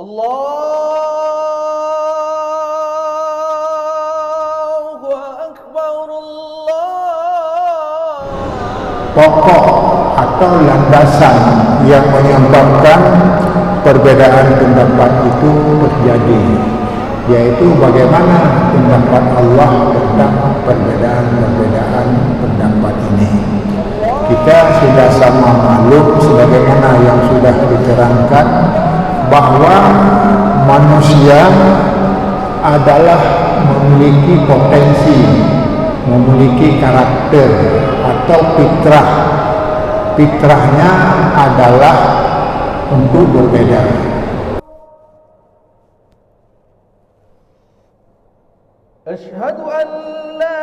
Allahu Akbar, Allah. Pokok atau landasan yang menyebabkan perbedaan pendapat itu terjadi, yaitu bagaimana pendapat Allah tentang perbedaan pendapat ini. Kita sudah sama maklum sebagaimana yang sudah diterangkan bahwa manusia adalah memiliki potensi, memiliki karakter atau fitrah. Fitrahnya adalah untuk berbeda. Asyhadu an la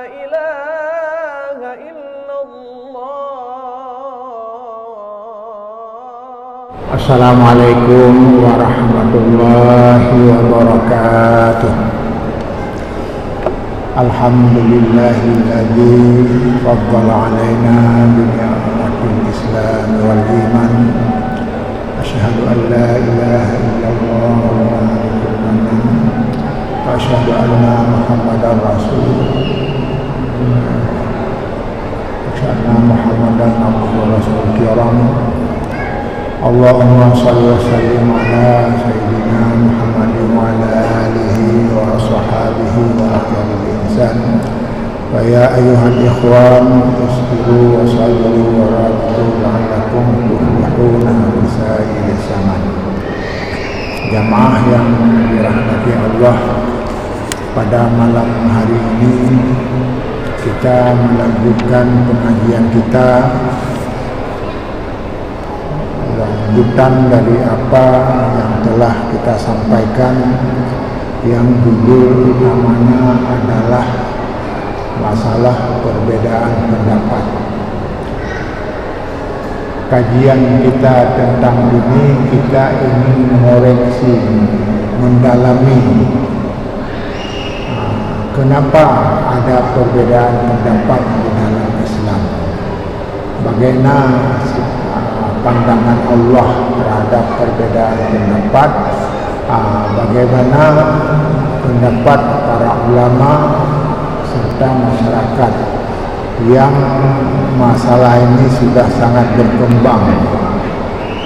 ilaha illallah. Assalamualaikum warahmatullahi wabarakatuh. Alhamdulillahilladzi faddala alaina bi ni'matil Islam wal iman. Asyhadu an la ilaha illallah wa asyhadu anna Muhammadar Rasulullah. Asyhadu anna Muhammadan abduhu wa rasuluhu kiram. Allahumma shalli wa sallim ala sayyidina Muhammadin wa ala alihi wa sahbihi wa akhiril insan. Wa ya ayyuhal ikhwan isbiru wa sabiru wa rabitu la'allakum tuflihuna fi sa'iri zaman. Jamaah yang dirahmati Allah, pada malam hari ini kita melanjutkan pengajian kita, lanjutan dari apa yang telah kita sampaikan, yang judul namanya adalah masalah perbedaan pendapat. Kajian kita tentang ini, kita ingin mengoreksi, mendalami kenapa ada perbedaan pendapat di dalam Islam, bagaimana pandangan Allah terhadap perbedaan pendapat, bagaimana pendapat para ulama serta masyarakat yang masalah ini sudah sangat berkembang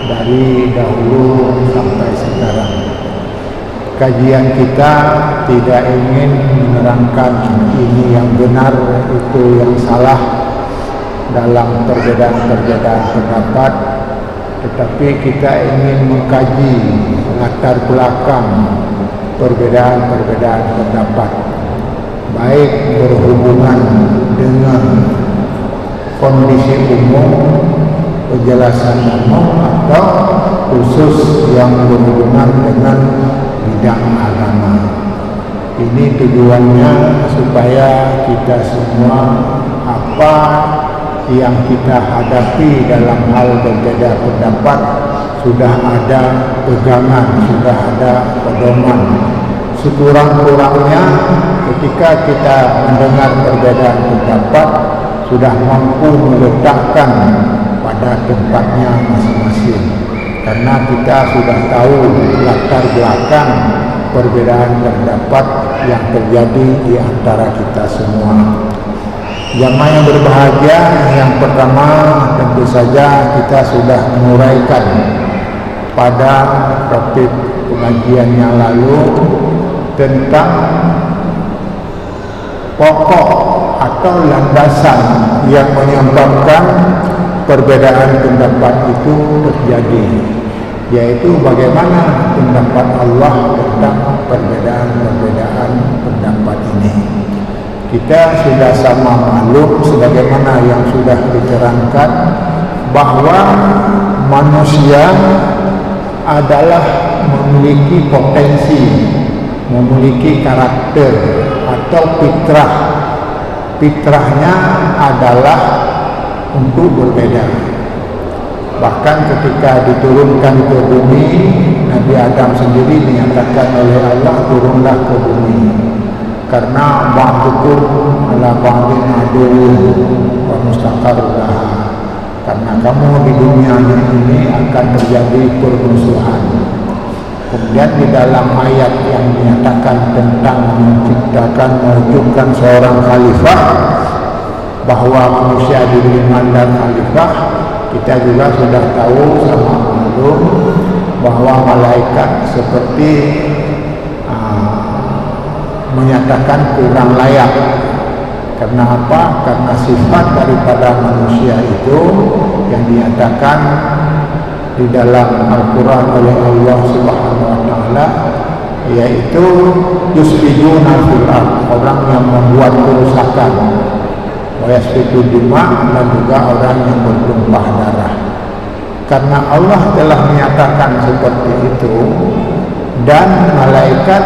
dari dahulu sampai sekarang. Kajian kita tidak ingin menerangkan ini yang benar, itu yang salah dalam perbedaan pendapat, tetapi kita ingin mengkaji latar belakang perbedaan pendapat, baik berhubungan dengan kondisi umum, penjelasan umum, atau khusus yang berhubungan dengan bidang agama. Ini tujuannya supaya kita semua apa yang kita hadapi dalam hal berbeda pendapat sudah ada pegangan, sudah ada pedoman. Sekurang-kurangnya ketika kita mendengar perbedaan pendapat sudah mampu meletakkan pada tempatnya masing-masing, karena kita sudah tahu latar belakang perbedaan pendapat yang terjadi di antara kita semua. Jamaah yang berbahagia, yang pertama tentu saja kita sudah menguraikan pada topik pengajian yang lalu tentang pokok atau landasan yang menyebabkan perbedaan pendapat itu terjadi, yaitu bagaimana pendapat Allah tentang perbedaan pendapat ini. Kita sudah sama maklum sebagaimana yang sudah diterangkan bahwa manusia adalah memiliki potensi, memiliki karakter atau fitrah. Fitrahnya adalah untuk berbeda. Bahkan ketika diturunkan ke bumi, Nabi Adam sendiri dinyatakan oleh Allah turunlah ke bumi, karena ba'dukum ala ba'din aduwwun wa mustaqarrun laha. Karena kamu di dunia ini akan terjadi terjadi permusuhan. Kemudian di dalam ayat yang menyatakan tentang menciptakan, mewujudkan seorang khalifah, bahwa manusia diberi mandat khalifah, kita juga sudah tahu sama maklum bahwa malaikat seperti menyatakan kurang layak. Karena apa? Karena sifat daripada manusia itu yang dinyatakan di dalam Al-Quran oleh Allah Subhanahu wa Ta'ala, yaitu yusbiduna fil ardh, orang yang membuat kerusakan, wa yasfiku dima, dan juga orang yang bertumpah darah. Karena Allah telah menyatakan seperti itu, dan malaikat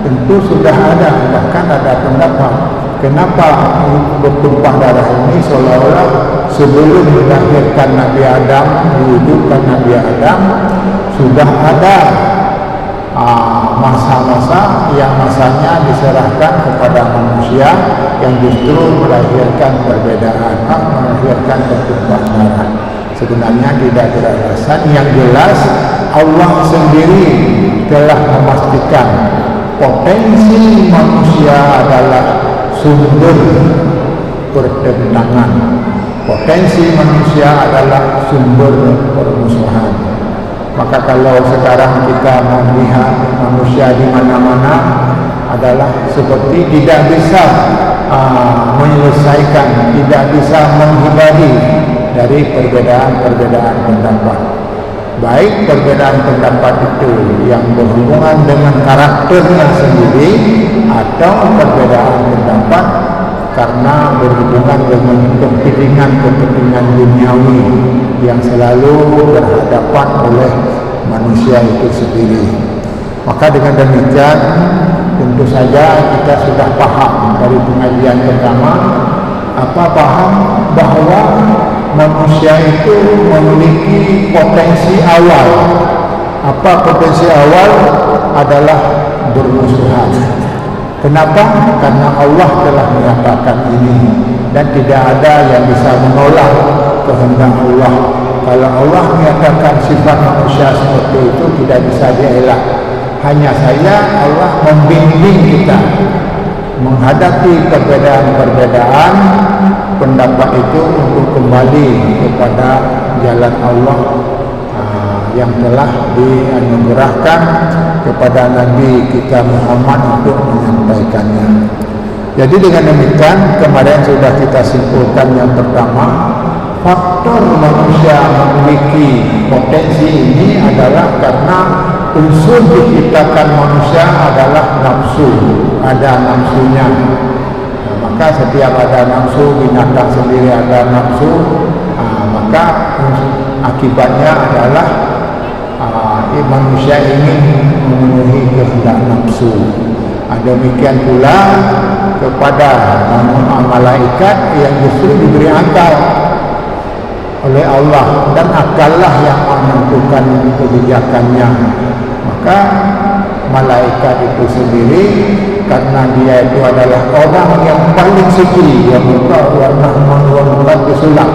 tentu sudah ada, bahkan ada pendapat kenapa bertumpah darah ini, seolah-olah sebelum dilahirkan Nabi Adam, diwujudkan Nabi Adam, sudah ada masa-masa yang masanya diserahkan kepada manusia yang justru melahirkan perbedaan, melahirkan bertumpah darah. Sebenarnya tidak ada alasan. Yang jelas Allah sendiri telah memastikan potensi manusia adalah sumber pertentangan. Potensi manusia adalah sumber permusuhan. Maka kalau sekarang kita melihat manusia di mana-mana adalah seperti tidak bisa menyelesaikan, tidak bisa menghindari dari perbedaan-perbedaan pendapat. Baik perbedaan pendapat itu yang berhubungan dengan karakternya sendiri, atau perbedaan pendapat karena berhubungan dengan kepentingan duniawi yang selalu berhadapan oleh manusia itu sendiri. Maka dengan demikian tentu saja kita sudah paham dari pengajian pertama, paham bahwa manusia itu memiliki potensi awal. Apa potensi awal? Adalah bermusuhan. Kenapa? Karena Allah telah menyatakan ini, dan tidak ada yang bisa menolak kehendak Allah. Kalau Allah menyatakan sifat manusia seperti itu, tidak bisa dielak. Hanya saja Allah membimbing kita menghadapi perbedaan-perbedaan pendapat itu untuk kembali kepada jalan Allah yang telah dianugerahkan kepada Nabi kita Muhammad untuk menyampaikannya. Jadi dengan demikian kemarin sudah kita simpulkan yang pertama, faktor manusia memiliki potensi ini adalah karena unsur diciptakan manusia adalah nafsu, ada nafsunya. Maka setiap ada nafsu, binatang sendiri ada nafsu, maka akibatnya adalah manusia ingin memenuhi kehendak nafsu. Demikian pula kepada malaikat yang justru diberi akal oleh Allah, dan akallah yang menentukan kebijakannya. Maka malaikat itu sendiri, karena dia itu adalah orang yang paling suci, yang menurunkan kesulak,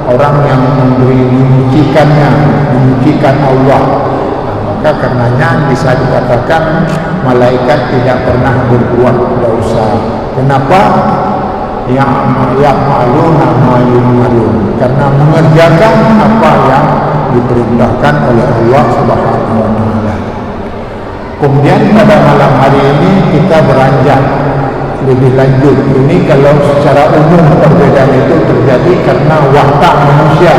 orang yang memujikannya, memujikan Allah. Maka karenanya bisa dikatakan malaikat tidak pernah berbuat dosa. Kenapa? Ya'maluna ma yu'marun, karena mengerjakan apa yang diperintahkan oleh Allah Subhanahu wa Ta'ala. Kemudian pada malam hari ini kita beranjak lebih lanjut. Ini kalau secara umum perbedaan itu terjadi karena watak manusia.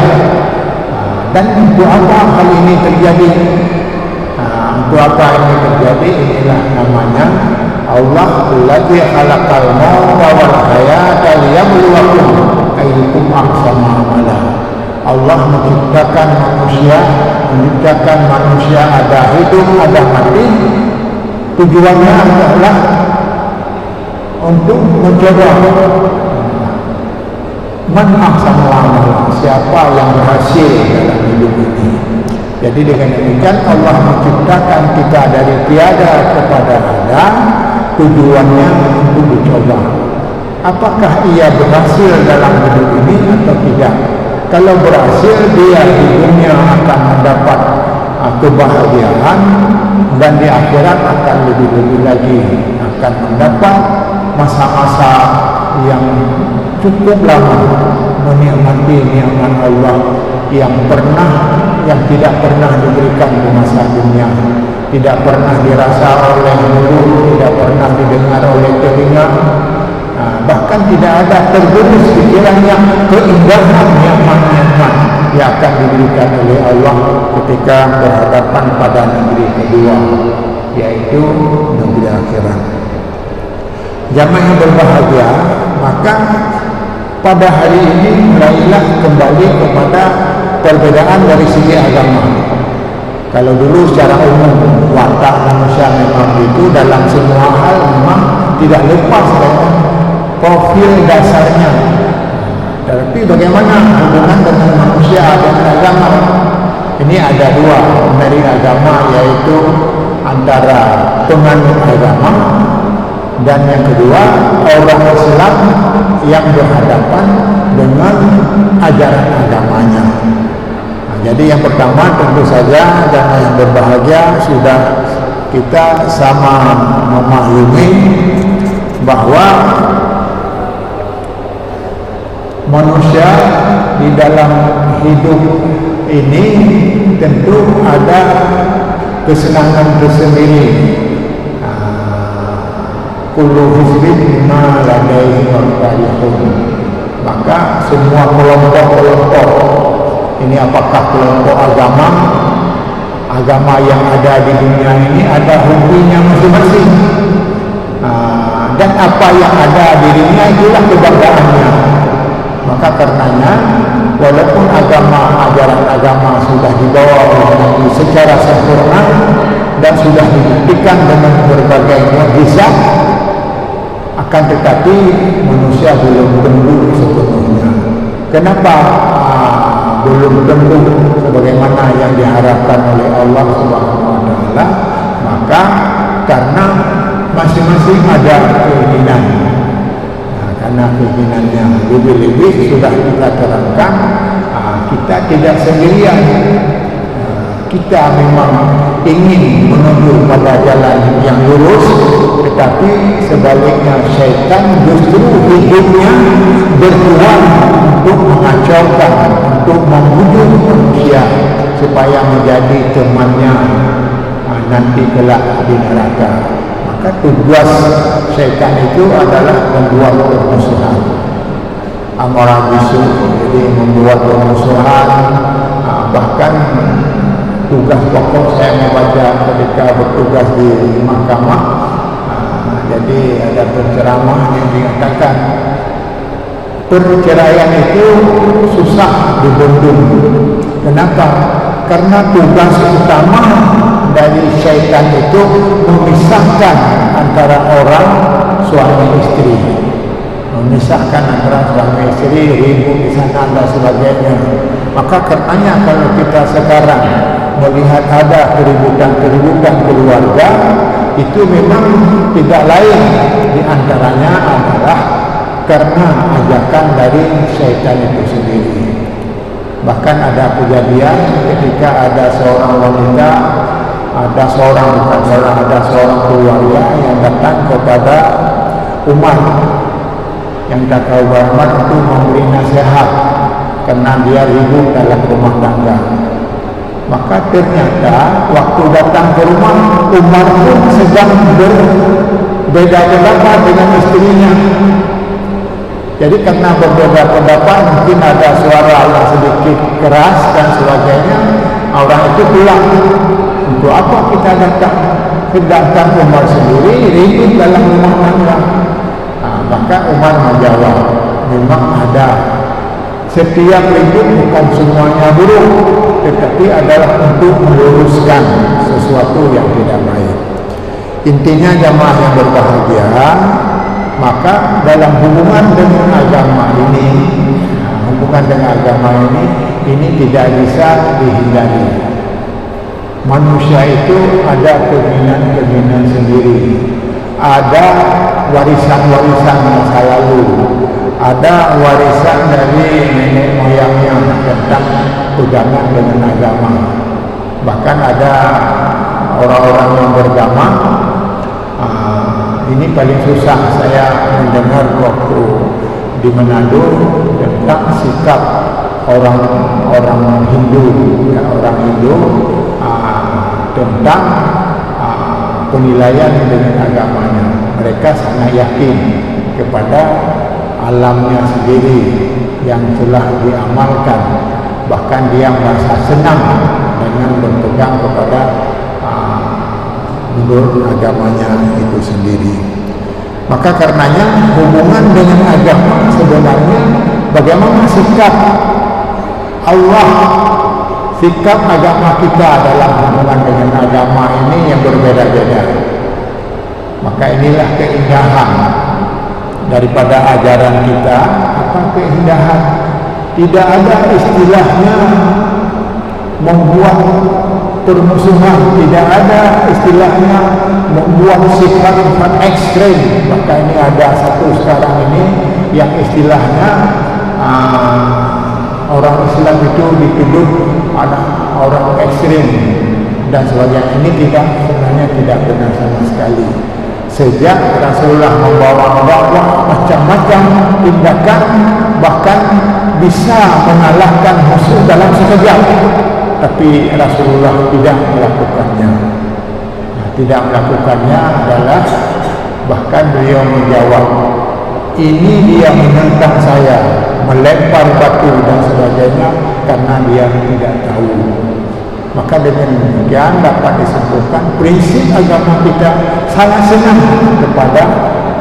Dan untuk apa hal ini terjadi? Untuk apa ini terjadi? Inilah namanya Allah alladzi khalaqal mauta wal hayata liyabluwakum ayyukum ahsanu amala. Allah menciptakan manusia ada hidup, ada mati. Tujuannya adalah untuk mencoba man ahsanu amala, siapa yang berhasil dalam hidup ini. Jadi dengan demikian Allah menciptakan kita dari tiada kepada ada, tujuannya untuk dicoba apakah ia berhasil dalam hidup ini atau tidak. Kalau berhasil, dia di dunia akan mendapat kebahagiaan, dan di akhirat akan lebih-lebih lagi akan mendapat masa-masa yang cukup lama menikmati nikmat Allah yang tidak pernah diberikan di masa dunia, tidak pernah dirasa oleh mulut, tidak pernah didengar oleh telinga, bahkan tidak ada tergerus pikirannya keindahan nikmat-nikmat yang akan diberikan oleh Allah ketika berhadapan pada negeri kedua, yaitu negeri akhirat. Jamaah yang berbahagia, maka pada hari ini mulailah kembali kepada perbedaan dari segi agama. Kalau dulu secara umum watak manusia memang itu dalam semua hal memang tidak lepas dari profil dasarnya. Tapi bagaimana hubungan dengan manusia dengan agama? Ini ada dua dari agama, yaitu antara penganut agama dan yang kedua orang Islam yang berhadapan dengan ajaran agamanya. Jadi yang pertama tentu saja jamaah yang berbahagia, sudah kita sama memaklumi bahwa manusia di dalam hidup ini tentu ada kesenangan tersendiri. Kullu hizbin bima ladaihim farihun. Maka semua kelompok-kelompok ini, apakah kelompok agama yang ada di dunia ini, ada hobinya masing-masing, dan apa yang ada dirinya itulah kebanggaannya. Maka karenanya walaupun ajaran agama sudah dibawa oleh Nabi secara sempurna dan sudah dibuktikan dengan berbagai mukjizat, akan tetapi manusia belum tunduk sepenuhnya. Kenapa belum tunduk sebagaimana yang diharapkan oleh Allah Subhanahu wa taala? Maka karena masing-masing ada keinginan. Karena keinginannya lebih-lebih sudah kita terangkan, kita tidak sendirian. Kita memang ingin menuju pada jalan yang lurus, tetapi sebaliknya syaitan justru hidupnya berjuang untuk mengacaukan, untuk membujuk manusia supaya menjadi temannya nanti kelak di neraka. Maka tugas syaitan itu adalah membuat permusuhan, amara bisu, jadi membuat permusuhan. Bahkan tugas pokok saya membaca ketika bertugas di mahkamah, jadi ada penceramah yang mengatakan perceraian itu susah dibendung. Kenapa? Karena tugas utama dari syaitan itu memisahkan antara orang suami istri, memisahkan antara suami istri, ribut di sana dan sebagainya. Maka karenanya kalau kita sekarang melihat ada keributan keluarga, itu memang tidak lain di antaranya adalah karena ajakan dari syaitan itu sendiri. Bahkan ada kejadian ketika ada seorang wanita, ada seorang keluarga yang datang kepada Umar, yang kata Umar itu memberi nasihat karena dia ribut dalam rumah tangga. Maka ternyata waktu datang ke rumah, Umar pun sedang berbeda pendapat dengan istrinya. Jadi karena berbeda pendapat, mungkin ada suara yang sedikit keras dan sebagainya, orang itu pulang. Untuk apa kita datang? Sedangkan Umar sendiri ribut dalam rumah tangga. Maka Umar menjawab, memang ada. Setiap ribut bukan semuanya buruk, tetapi adalah untuk meluruskan sesuatu yang tidak baik. Intinya jamaah yang berbahagia, maka dalam hubungan dengan agama ini tidak bisa dihindari. Manusia itu ada keinginan sendiri, ada warisan-warisan masa lalu, ada warisan dari nenek moyangnya tentang pegangan dengan agama. Bahkan bahkan ada orang-orang yang beragama. Ini paling susah saya mendengar waktu di Manado tentang sikap orang Hindu, ya, orang Hindu tentang penilaian dengan agamanya. Mereka sangat yakin kepada alamnya sendiri yang telah diamalkan, bahkan dia merasa senang dengan berpegang kepada menurut agamanya itu sendiri. Maka karenanya hubungan dengan agama sebenarnya bagaimana sikap Allah, sikap agama kita dalam hubungan dengan agama ini yang berbeda-beda. Maka inilah keindahan daripada ajaran kita. Apa keindahan? Tidak ada istilahnya membuat permusuhan, tidak ada istilahnya membuat sifat-sifat ekstrem. Maka ini ada satu sekarang ini yang istilahnya orang Islam itu dituduh ada orang ekstrem dan sebagainya. Ini sebenarnya tidak benar sama sekali. Sejak Rasulullah membawa macam-macam tindakan, bahkan bisa mengalahkan musuh dalam sekejap, tapi Rasulullah tidak melakukannya. Tidak melakukannya adalah bahkan beliau menjawab, ini dia menentang saya, melempar batu dan sebagainya karena dia tidak tahu. Maka dengan demikian dapat disebutkan prinsip agama kita sangat senang kepada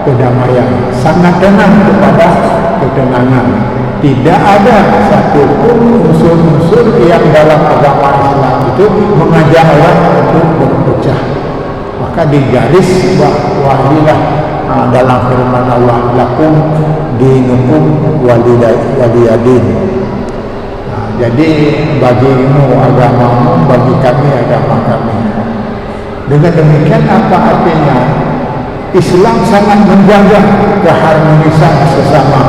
kedamaian, sangat tenang kepada ketenangan. Tidak ada satu pun unsur-unsur yang dalam agama Islam itu mengajak orang untuk berpecah. Maka digaris bawahilah dalam firman Allah, lakum dinukum waliyadin. Jadi bagimu agamamu, bagi kami agama kami. Dengan demikian apa artinya? Islam sangat menjaga keharmonisan sesama.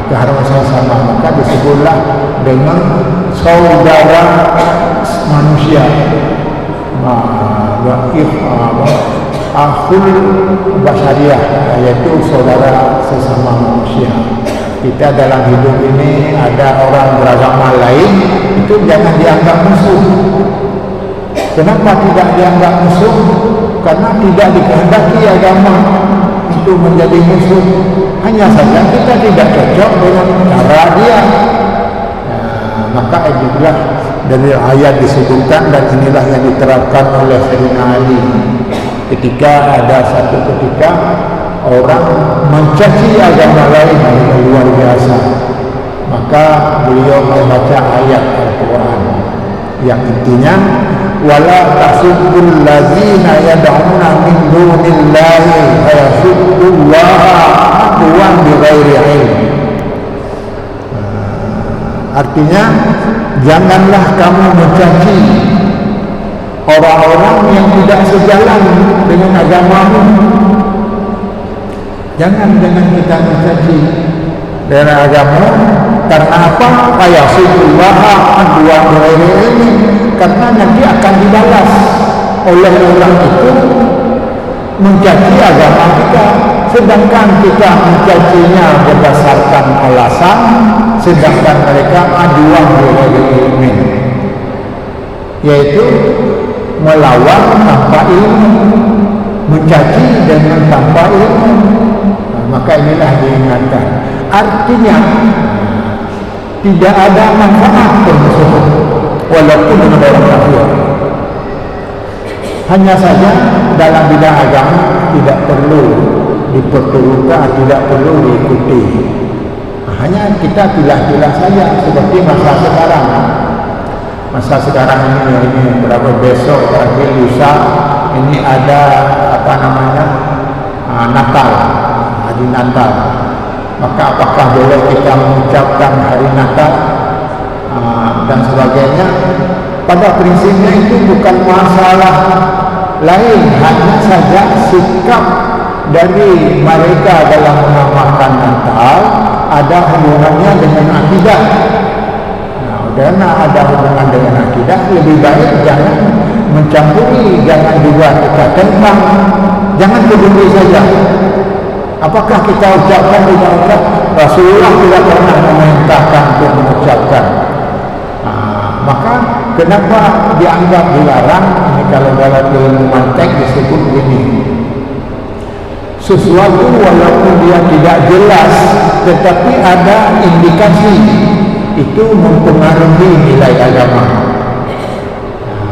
Keharmonisan sesama, maka disebutlah dengan saudara manusia. Akhul basyariah, yaitu saudara sesama manusia. Kita dalam hidup ini ada orang beragama lain, itu jangan dianggap musuh. Kenapa tidak dianggap musuh? Karena tidak dikehendaki agama itu menjadi musuh. Hanya saja kita tidak cocok dengan cara dia. Maka inilah dari ayat disebutkan, dan inilah yang diterapkan oleh Sayyidina Ali ketika ada satu ketika orang mencaci agama lain yang luar biasa. Maka beliau membaca ayat Al-Quran yang intinya, wala tasubbul ladzina yad'una min dunillahi fayasubbullaha adwan bighairi ilm. Artinya, janganlah kamu mencaci orang-orang yang tidak sejalan dengan agamamu. Jangan dengan kita mencaci dari agama. Karena apa? Fayasubbullaha adwan bighairi ilm. Karena nanti akan dibalas oleh orang itu mencaci agama kita, sedangkan kita mencacinya berdasarkan alasan, sedangkan mereka aduan ilmu, yaitu melawan tanpa ilmu, mencaci dengan tanpa ilmu. Maka inilah diingatkan. Artinya tidak ada manfaat permusuhan walaupun dengan orang kafir. Hanya saja dalam bidang agama tidak perlu diperturukan, tidak perlu diikuti. Hanya kita pilah-pilah saja, seperti masa sekarang. Masa sekarang ini berapa besok terakhir lusa ini ada Natal, hari Natal. Maka apakah boleh kita mengucapkan hari Natal dan sebagainya? Pada prinsipnya itu bukan masalah lain, hanya saja sikap dari mereka dalam menamakan Natal ada hubungannya dengan akidah. Karena ada hubungan dengan akidah, lebih baik jangan mencampuri, jangan juga kita tentang, jangan peduli saja. Apakah kita ucapkan tidak ucap? Rasulullah tidak pernah memerintahkan untuk mengucapkan. Maka kenapa dianggap dilarang? Ini kalau dalam ilmu mantek disebut begini. Sesuatu walaupun dia tidak jelas, tetapi ada indikasi, itu mempengaruhi nilai agama,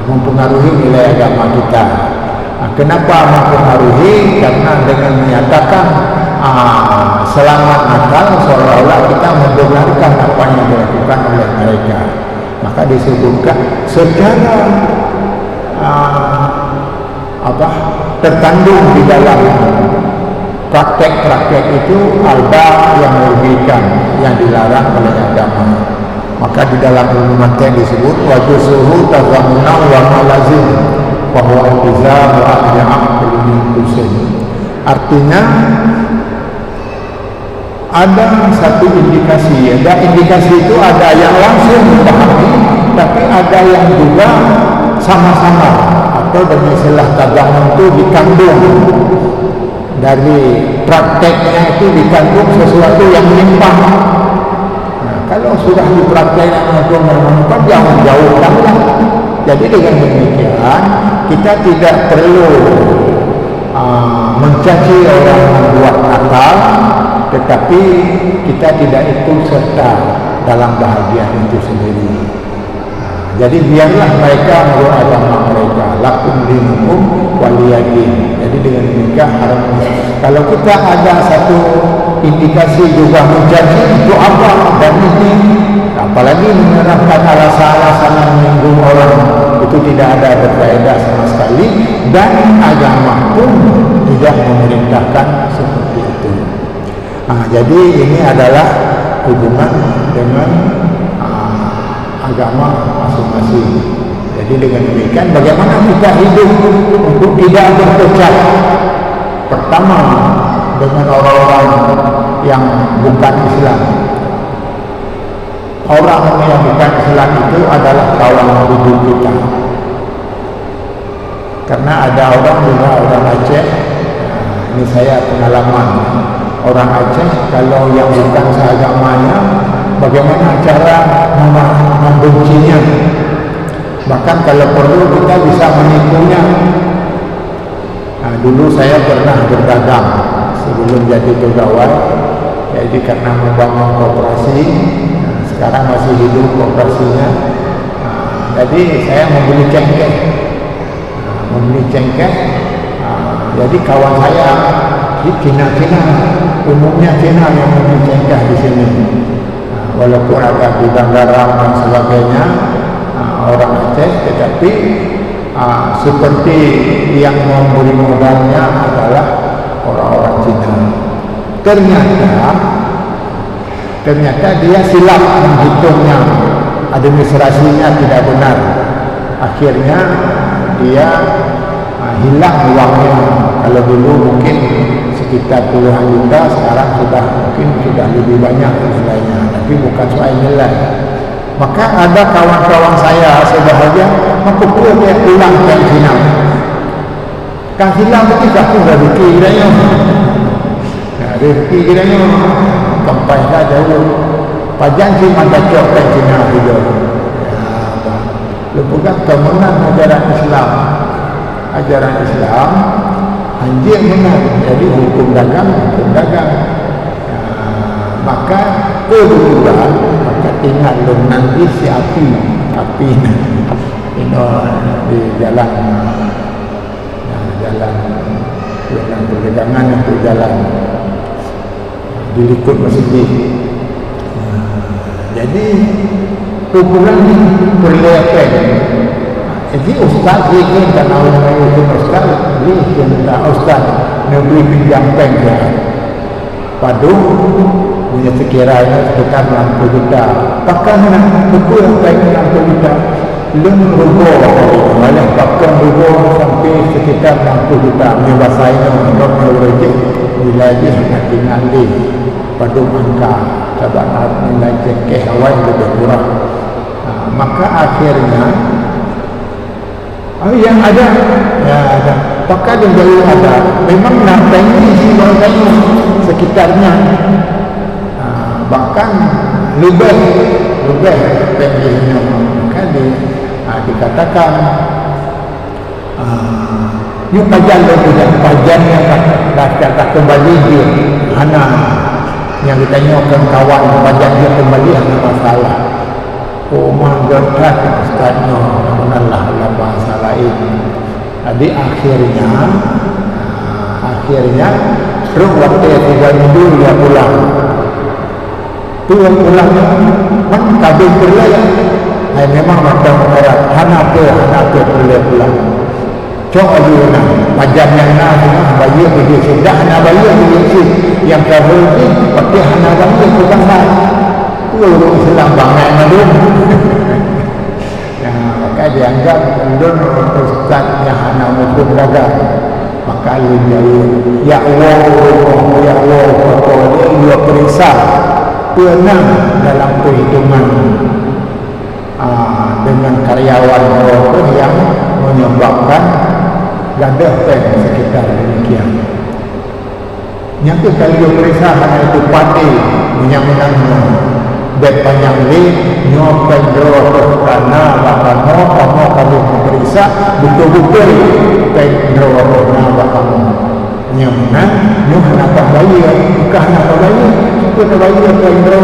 mempengaruhi nilai agama kita. Kenapa mempengaruhi? Karena dengan menyatakan selamat Natal, seolah-olah kita membenarkan apa yang dilakukan oleh mereka. Maka disebutkan secara terkandung di dalam praktek-praktek itu ada yang merugikan, yang dilarang oleh agama. Maka di dalam ilmu mantek disebut wajusuhu tazamuna wa malazim bahwa al-izam wa al-ja'am kusin. Artinya ada satu indikasi. Ada indikasi itu ada yang langsung dipahami, tapi ada yang juga sama-sama, atau dengan istilah tazamun itu dikandung. Dari prakteknya itu dikandung sesuatu yang menyimpang. Kalau sudah dipraktekkan untuk menyimpang, jangan jauhkanlah. Jadi dengan demikian kita tidak perlu mencaci orang membuat Natal, tetapi kita tidak ikut serta dalam bahagian itu sendiri. Jadi biarlah mereka menurut agama mereka, lakum dinukum waliyadin. Jadi dengan demikian harus. Kalau kita ada satu indikasi juga mencaci itu apa dan ini, apalagi menerapkan alasan-alasan yang menyinggung orang, itu tidak ada berfaedah sama sekali, dan agama pun tidak memerintahkan seperti itu. Jadi ini adalah hubungan dengan agama masing-masing. Jadi dengan demikian bagaimana kita hidup untuk tidak berpecah? Pertama, dengan orang-orang yang bukan Islam. Orang yang bukan Islam itu adalah kawan hidup kita. Karena ada orang juga, orang Aceh, ini saya pengalaman, orang Aceh kalau yang bukan seagamanya, bagaimana cara membencinya. Bahkan kalau perlu kita bisa menipunya. Dulu saya pernah berdagang sebelum jadi pegawai. Jadi karena membangun koperasi, sekarang masih hidup koperasinya. Jadi saya membeli cengkeh. Jadi kawan saya di Cina, umumnya Cina yang membeli cengkeh di sini. Walaupun ada gudang garam dan sebagainya, orang Aceh, tetapi seperti yang memberi modalnya adalah orang-orang Cina. Ternyata dia silap menghitungnya, administrasinya tidak benar. Akhirnya dia hilang uangnya. Kalau dulu mungkin sekitar puluhan juta, sekarang mungkin sudah lebih banyak nilainya, tapi bukan soal nilai. Maka ada kawan-kawan saya sebahagian aku pula dia pulang ke Cina. Kan hilang itu aku rezeki kiranya. Rezeki kiranya sampai saja dulu. Pajan si mata cok ke Cina hidup. Lepas kemenang ajaran Islam. Ajaran Islam anjir benar. Jadi hukum dagang. Maka kebetulan tinggal nanti si api ini di jalan perdagangan itu jalan di likut masjid. Jadi ukuran ini perlepen. Jadi ustaz ini karena orang itu ustaz, ini kita ustaz memberi pinjam pengnya. Padu punya sekiranya sekitar 60 juta. Pakai nak betul sampai 60 juta. Belum rubuh. Malah pakai rubuh sampai sekitar 60 juta. Mewasainya untuk merejek nilai dia nak tinggal di padu angka. Sebab nilai cekeh awal lebih kurang. Maka akhirnya yang ada pakar yang jauh ada memang nak tanya si orang tanya sekitarnya, bahkan lebih pengennya maka dikatakan you pajan yang kata kembali dia hana yang ditanyakan kawan pajan dia kembali hana masalah. Oh manggadat ustaznya mengalah dalam bahasa lain. Jadi akhirnya terus waktu 3 minggu dia pulang. Pulangnya man kabin berlayan. Memang macam orang hana ke pulang. Cok ayuna pajan yang bayi dia sudah hana bayi dia yang terhul ni pakai hana bayi tu pasal. Orang Islam bangai madun. Maka dianggap madun ustaz yang hana musuh dagang. Maka dia ya Allah dia periksa tenang dalam perhitungan dengan karyawan orang yang menyebabkan gadah pen sekitar demikian. Nyata kali dia periksa hanya itu pati menang bed panjang ni nyopen draw karena bakal kamu kali periksa betul-betul pendro karena bakal nyaman nyoh nak bayar bukan nak bayar kita bayar pendro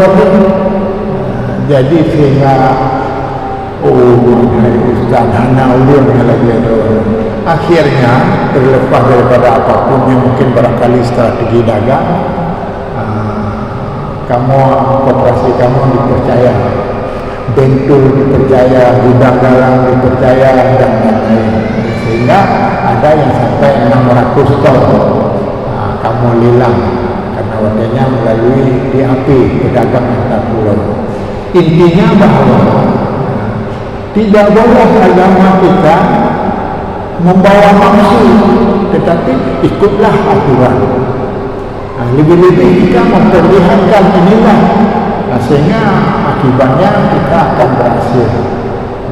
jadi sehingga dari ustaz hana ulun lagi ada akhirnya terlepas daripada apapun yang mungkin barangkali strategi dagang kamu koperasi kamu dipercaya, bentul dipercaya, gudang garam dipercaya dan lain-lain. Sehingga ada yang sampai 600 ton kamu lelang karena wadahnya melalui DAP pedagang antar pulau. Intinya bahawa tidak boleh agama kita membawa nafsu, tetapi ikutlah aturan. Lebih-lebih kita memperlihatkan inilah sehingga akibatnya kita akan berhasil.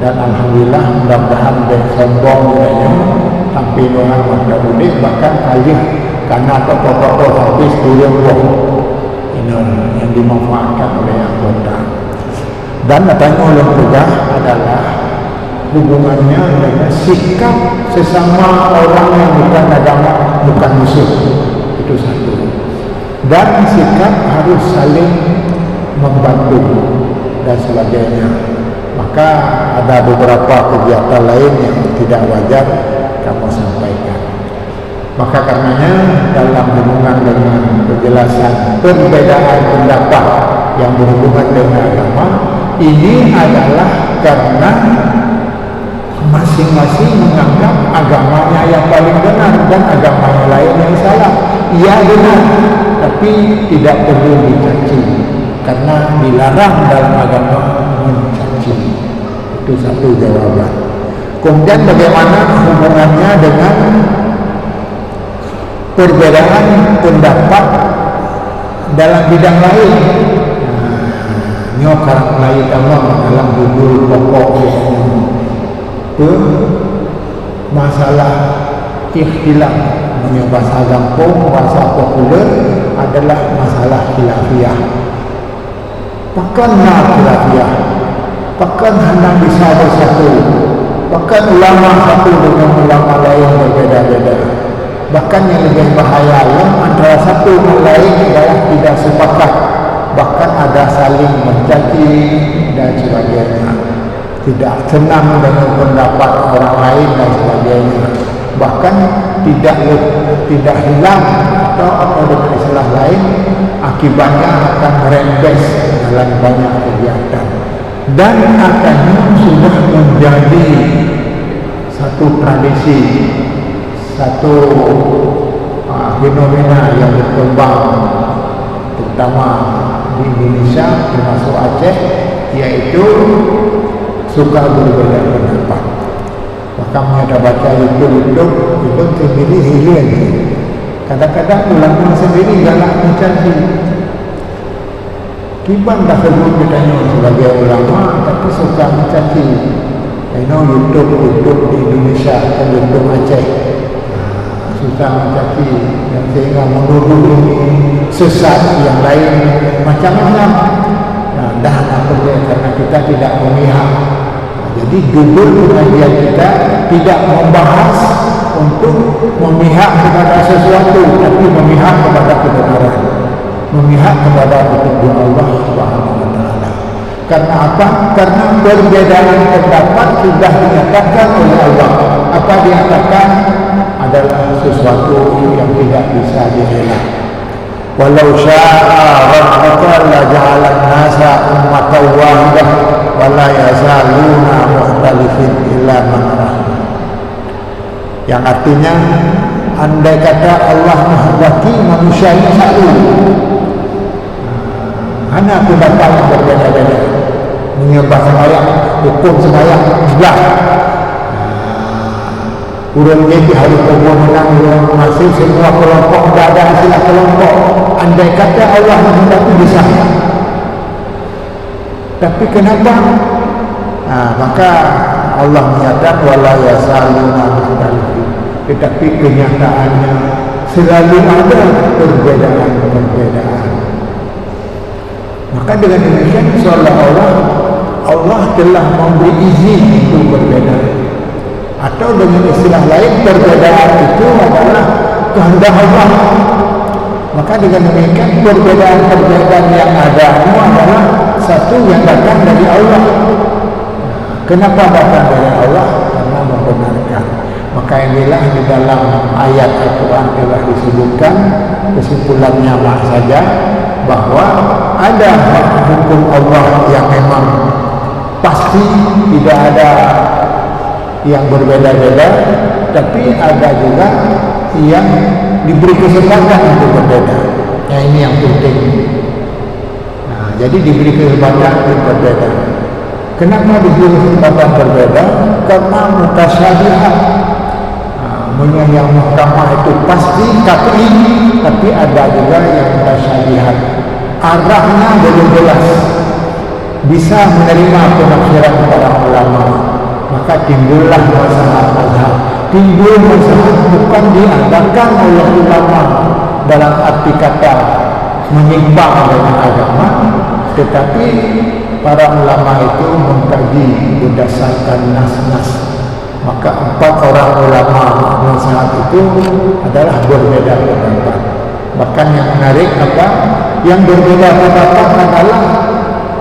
Dan alhamdulillah mudah-mudahan dan sombong budaya sampai orang muda-mudi bahkan ayah karena tokoh-tokoh habis turun ini yang dimanfaatkan oleh anggota. Dan katanya oleh juga adalah hubungannya dengan sikap sesama orang yang bukan agama, bukan musuh. Itu satu. Dan sikap harus saling membantu dan sebagainya. Maka ada beberapa kegiatan lain yang tidak wajar kamu sampaikan. Maka karenanya dalam hubungan dengan penjelasan perbedaan pendapat yang berhubungan dengan agama, ini adalah karena masing-masing menganggap agamanya yang paling benar dan agama yang lain yang salah. Ia benar, tapi tidak perlu dicaci karena dilarang dalam agama mencaci. Itu satu jawaban. Kemudian bagaimana hubungannya dengan perbedaan pendapat dalam bidang lain? Nyokarang lain dalam judul pokok itu masalah ikhtilaf. Bahasa gampang, bahasa populer adalah masalah khilafiyah. Bahkan khilafiyah, bahkan hanya bisa bersatu, bahkan ulama satu dengan ulama lain berbeda-beda. Bahkan yang lebih bahaya yang antara satu dan lain adalah tidak sepakat, bahkan ada saling mencaci dan sebagainya, tidak senang dengan pendapat orang lain dan sebagainya. Bahkan tidak hilang atau dengan istilah lain akibatnya akan merembes dalam banyak kegiatan dan akhirnya sudah menjadi satu tradisi, satu fenomena yang berkembang terutama di Indonesia termasuk Aceh, yaitu suka berbeda pendapat. Maka ada baca itu sendiri hilang. Kadang-kadang ulama sendiri galak mencaci. Kiban tersebut ditanya sebagai ulama, tapi suka mencaci. YouTube di Indonesia atau YouTube Aceh suka mencaci dan sehingga menuduh ini sesat, yang lain macam-macam. Dah apa dia, karena kita tidak memihak. Jadi judul pengajian kita tidak membahas untuk memihak kepada sesuatu, tapi memihak kepada kebenaran, memihak kepada petunjuk Allah Subhanahu wa taala. Karena apa? Karena perbedaan pendapat sudah dinyatakan oleh Allah. Apa dinyatakan adalah sesuatu yang tidak bisa dielak. Walau syaa rabbuka la ja'ala an-nasa ummatan wahidah wa la yazaluna mukhtalifin illa man rahim. Yang artinya, andai kata Allah menghendaki manusia ini satu, hanya pendapat yang berbeda-beda, menyembah sembahyang, hukum sembahyang, sebelah. Urang jadi hari kubur menang, urang masih semua kelompok, tidak ada istilah kelompok. Andai kata Allah menghendaki bisa. Tapi kenapa? Maka Allah menyatakan wala yasaluna mukhtalifin. Tetapi kenyataannya selalu ada perbedaan-perbedaan. Maka dengan demikian seolah-olah Allah telah memberi izin untuk berbeda. Atau dengan istilah lain, perbedaan itu adalah kehendak Allah. Maka dengan demikian perbedaan-perbedaan yang ada itu adalah satu yang datang dari Allah. Kenapa datang dari Allah? Karena membenarkan. Maka inilah di dalam ayat Al-Quran telah disebutkan, kesimpulannya saja bahwa ada hukum Allah yang memang pasti, tidak ada yang berbeda-beda, tapi ada juga yang diberi kesempatan untuk berbeda. Ini yang penting. Jadi diberi kesempatan untuk berbeda. Kenapa diberi kesempatan berbeda? Karena mutasyabihat. Yang mahkamah itu pasti KPI, tapi ada juga yang mutasyabihat. Arahnya belum jelas. Bisa menerima penafsiran para ulama. Maka timbullah mazhab-mazhab. Timbul mazhab bukan diadakan oleh ulama dalam arti kata menyimpang dengan agama, tetapi para ulama itu mengkaji berdasarkan nas-nas. Maka 4 orang ulama mazhab itu adalah berbeda pendapat. Bahkan yang menarik apa? Yang berbeda pendapat adalah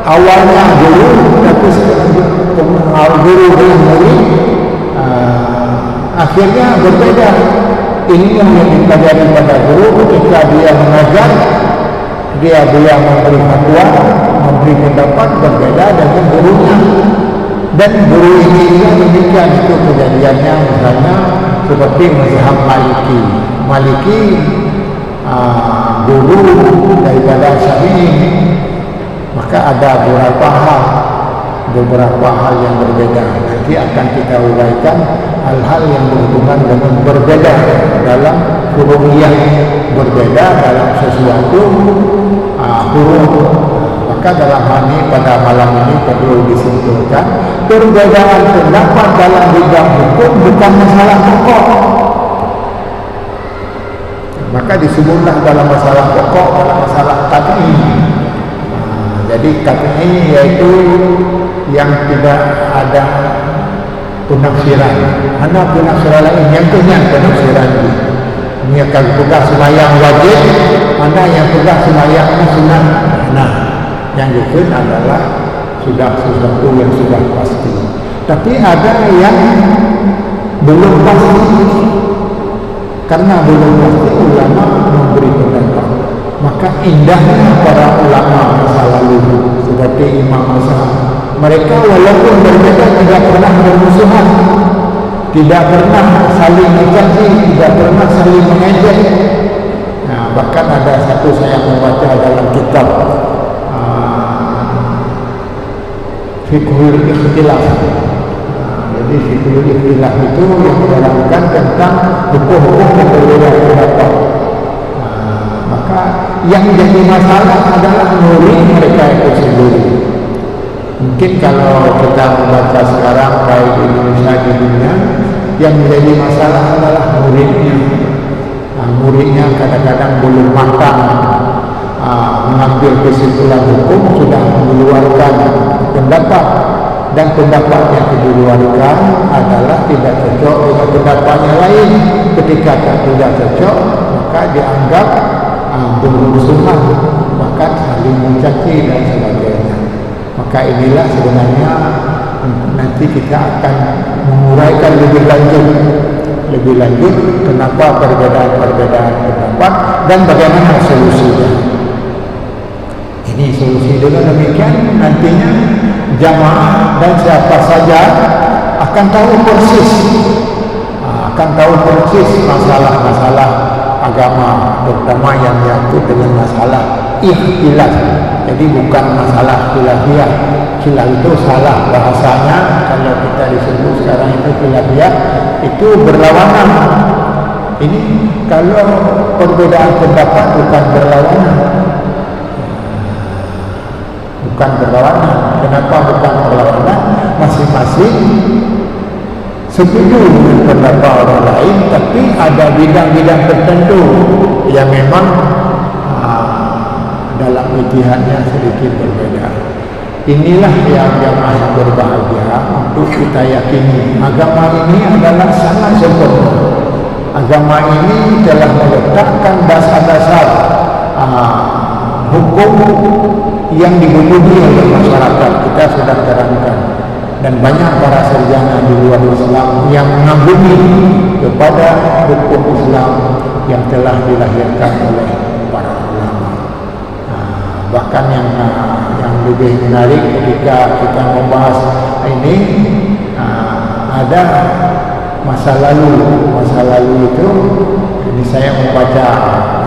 awalnya guru, tapi guru dengan murid akhirnya berbeda. Ini yang dipelajari pada guru ketika dia mengajar, dia memberi fatwa, memberi pendapat berbeda dengan gurunya. Dan guru ini juga demikian, itu kejadiannya misalnya seperti mazhab Maliki, guru daripada Syafi'i. Maka ada beberapa hal yang berbeda. Nanti akan kita uraikan hal-hal yang berhubungan dengan berbeda dalam hurufiyah, berbeda dalam sesuatu huruf. Maka dalam hal ini pada malam ini perlu disimpulkan, perbedaan pendapat dalam bidang hukum bukan masalah pokok. Maka disebutlah dalam masalah pokok, dalam masalah qat'i. Jadi qat'i yaitu yang tidak ada penafsiran. Mana penafsiran lain yang kenyang penafsiran ini. Ini akan pegang sembahyang wajib, mana yang pegang sembahyang sunat. Nah, yang itu adalah sudah sesuatu yang sudah pasti. Tapi ada yang belum pasti. Karena belum pasti ulama memberi pendapat. Maka indahnya para ulama masa lalu seperti Imam Mazhab, mereka walaupun berbeda tidak pernah bermusuhan, tidak pernah saling mencaci, tidak pernah saling mengejek. Bahkan ada satu saya membaca dalam kitab Fiqhul Ikhtilaf. Jadi Fiqhul Ikhtilaf itu yang menerangkan tentang hukum-hukum yang berbeda pendapat. Maka yang jadi masalah adalah murid mereka itu sendiri. Mungkin kalau kita membaca sekarang baik di Indonesia di dunia, yang menjadi masalah adalah muridnya. Muridnya kadang-kadang belum matang mengambil kesimpulan hukum, sudah mengeluarkan pendapat, dan pendapat yang dikeluarkan adalah tidak cocok dengan pendapat yang lain. Ketika tidak cocok, maka dianggap bermusuhan, bahkan saling mencaci dan sebagainya. Maka inilah sebenarnya nanti kita akan menguraikan lebih lanjut kenapa perbedaan pendapat dan bagaimana solusinya. Ini solusi dengan demikian nantinya jamaah dan siapa saja akan tahu persis masalah-masalah agama, terutama yang menyangkut dengan masalah ikhtilaf. Jadi bukan masalah khilafiyah. Khilaf itu salah bahasanya, kalau kita disebut sekarang itu khilafiyah itu berlawanan. Ini kalau perbedaan pendapat bukan berlawanan. Kenapa bukan berlawanan? Masing-masing setuju dengan pendapat orang lain, tapi ada bidang-bidang tertentu yang memang dalam ijtihadnya sedikit berbeda. Inilah yang jamaah berbahagia untuk kita yakini agama ini adalah sangat sempurna. Agama ini telah meletakkan dasar-dasar hukum yang dibutuhkan oleh masyarakat. Kita sudah terangkan, dan banyak para sarjana di luar Islam yang mengagumi kepada hukum Islam yang telah dilahirkan oleh para ulama. Bahkan yang lebih menarik ketika kita membahas ini, ada masa lalu itu, ini saya membaca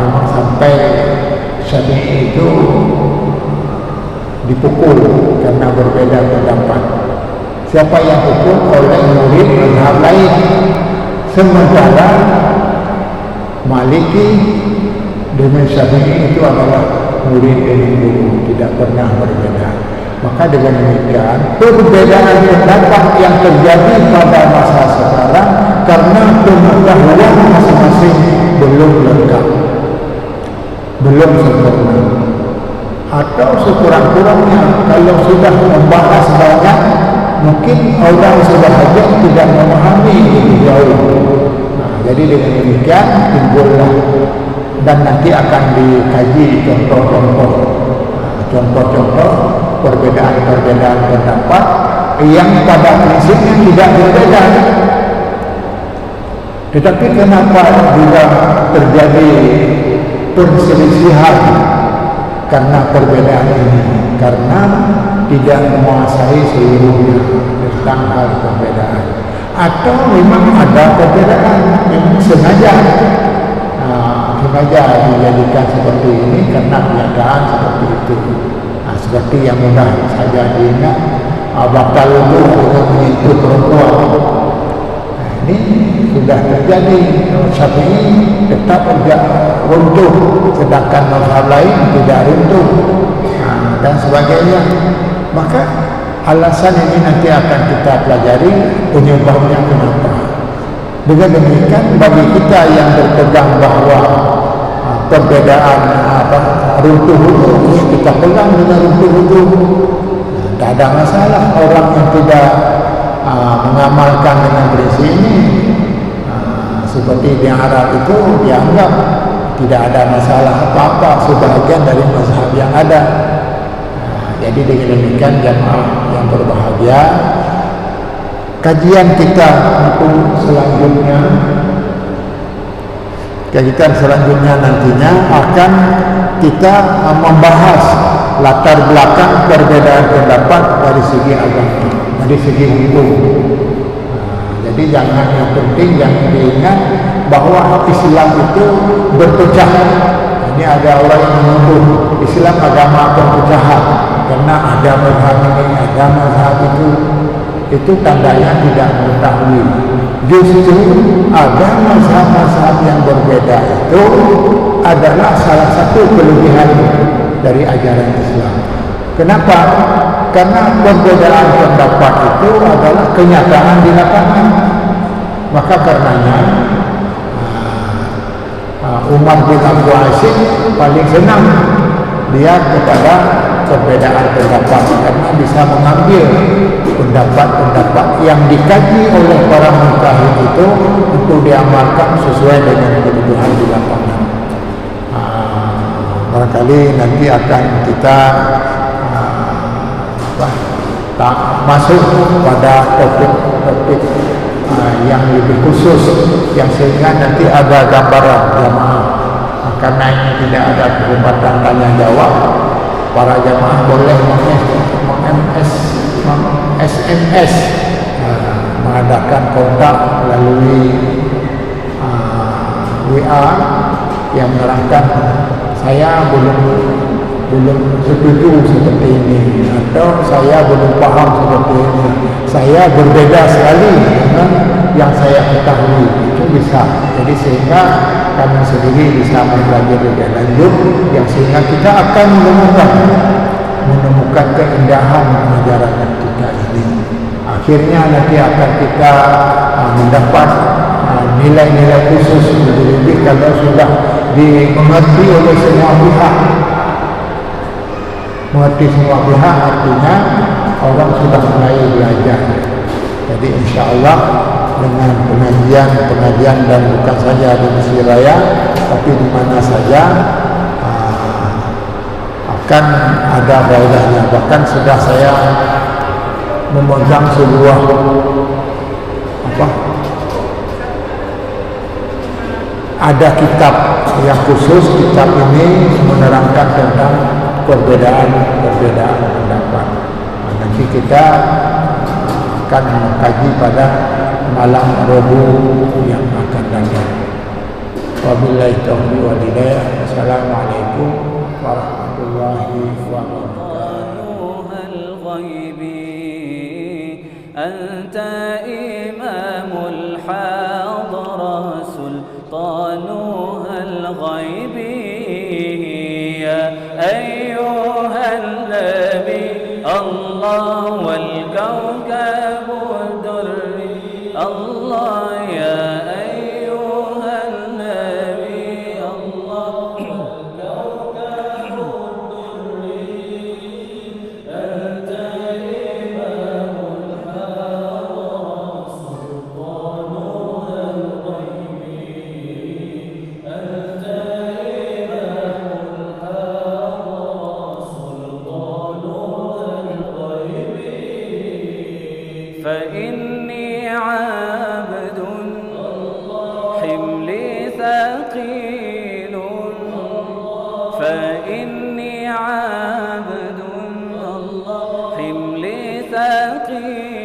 memang sampai Syafi'i itu dipukul karena berbeda pendapat. Siapa yang pukul? Oleh murid mazhab lain. Sementara Maliki dengan Syafi'i itu adalah murid dari guru, tidak pernah berbeda. Maka dengan demikian perbedaan pendapat yang terjadi pada masa sekarang karena pengetahuan masing-masing belum lengkap, belum sempurna, atau sekurang-kurangnya kalau sudah membahas banyak, mungkin orang sebahagia tidak memahami lebih jauh. Jadi dengan demikian timbullah, dan nanti akan dikaji contoh-contoh perbedaan pendapat yang pada prinsipnya tidak berbeda. Tetapi kenapa juga terjadi perselisihan karena perbedaan ini? Karena tidak menguasai seluruhnya tentang hal perbedaan, atau memang ada perbedaan yang sengaja dijadikan seperti ini karena keadaan seperti itu. Seperti yang mudah saja diingat, batal itu dengan menyentuh perempuan. Ini sudah terjadi. Syafi'i tetap runtuh, sedangkan mazhab lain tidak runtuh, dan sebagainya. Maka alasan ini nanti akan kita pelajari penyebabnya kenapa. Dengan demikian bagi kita yang berpegang bahawa perbedaan runtuh itu kita pegang dengan runtuh itu, tidak ada masalah. Orang yang tidak mengamalkan dengan prinsip ini, seperti di Arab itu dianggap tidak ada masalah apa-apa, sebahagian dari mazhab yang ada. Jadi dengan demikian jamaah yang berbahagia, kajian kita untuk selanjutnya nantinya akan kita membahas latar belakang perbedaan pendapat dari segi agama, dari segi hukum. Jadi jangan, yang penting jangan diingat bahwa Islam itu berpecah. Ini ada orang yang menuduh Islam agama perpecahan karena ada mazhab ini, ada mazhab itu tandanya tidak mengetahui. Justru ada mazhab-mazhab yang berbeda itu adalah salah satu kelebihan dari ajaran Islam. Kenapa? Karena perbedaan pendapat itu adalah kenyataan di lapangan. Maka karenanya Umar bin Abdul Aziz paling senang dia kepada perbedaan pendapat, karena bisa mengambil pendapat-pendapat yang dikaji oleh para mujtahid itu untuk diamalkan sesuai dengan kebutuhan di lapangan. Barangkali nanti akan kita masuk pada topik-topik yang lebih khusus, yang sehingga nanti ada gambaran jamaah. Karena ini tidak ada perdebatan tanya jawab, para jamaah boleh SMS mengadakan kontak melalui WA yang menerangkan saya belum setuju seperti ini, atau saya belum paham seperti ini, saya berbeda sekali dengan yang saya ketahui, itu bisa. Jadi sehingga kami sendiri bisa belajar lebih lanjut, yang sehingga kita akan menemukan keindahan ajaran kita ini. Akhirnya nanti akan kita mendapat nilai-nilai khusus lebih kalau sudah dimengerti oleh semua pihak. Mengerti semua pihak artinya orang sudah mulai belajar. Jadi insya Allah dengan pengajian dan bukan saja di Mesir Raya, tapi di mana saja akan ada faedahnya. Bahkan sudah saya memegang sebuah ada kitab yang khusus. Kitab ini menerangkan tentang perbedaan pendapat. Nanti kita akan mengkaji pada malam Rabu yang akan datang. Wabillahi taufiq wal hidayah. Assalamualaikum warahmatullahi الله والكوكب الدري الله يا أيها النبي الله والكوكب الدري أنت إمام الحضرة سلطان الغيب أنت إمام الحضرة سلطان فإني عبد حملي ثقيل فإني عبد حملي ثقيل